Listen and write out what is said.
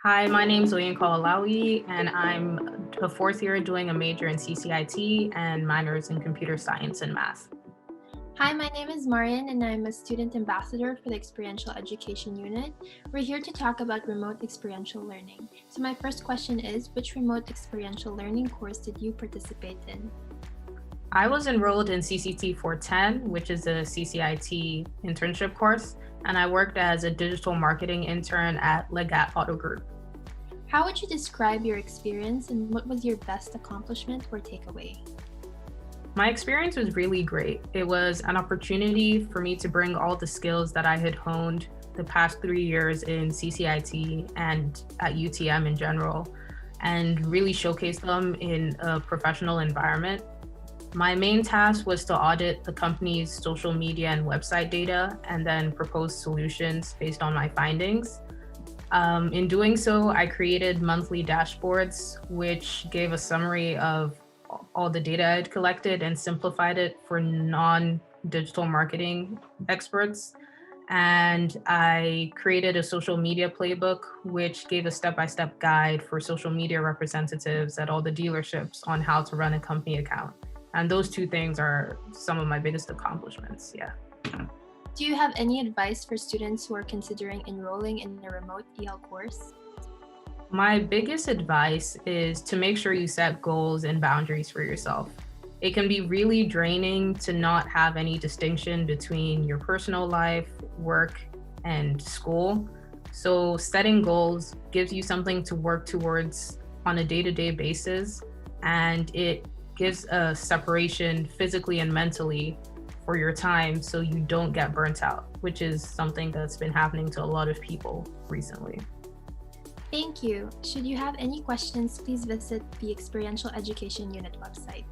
Hi, my name is Oyinkansola O, and I'm a fourth year doing a major in CCIT and minors in computer science and math. Hi, my name is Marian and I'm a student ambassador for the Experiential Education Unit. We're here to talk about remote experiential learning. So my first question is, which remote experiential learning course did you participate in? I was enrolled in CCT 410, which is a CCIT internship course, and I worked as a digital marketing intern at Leggat Auto Group. How would you describe your experience and what was your best accomplishment or takeaway? My experience was really great. It was an opportunity for me to bring all the skills that I had honed the past 3 years in CCIT and at UTM in general, and really showcase them in a professional environment. My main task was to audit the company's social media and website data and then propose solutions based on my findings. In doing so, I created monthly dashboards, which gave a summary of all the data I'd collected and simplified it for non-digital marketing experts. And I created a social media playbook, which gave a step-by-step guide for social media representatives at all the dealerships on how to run a company account. And those two things are some of my biggest accomplishments. Yeah. Do you have any advice for students who are considering enrolling in a remote EL course? My biggest advice is to make sure you set goals and boundaries for yourself. It can be really draining to not have any distinction between your personal life, work, and school. So setting goals gives you something to work towards on a day-to-day basis, and it gives a separation physically and mentally for your time so you don't get burnt out, which is something that's been happening to a lot of people recently. Thank you. Should you have any questions, please visit the Experiential Education Unit website.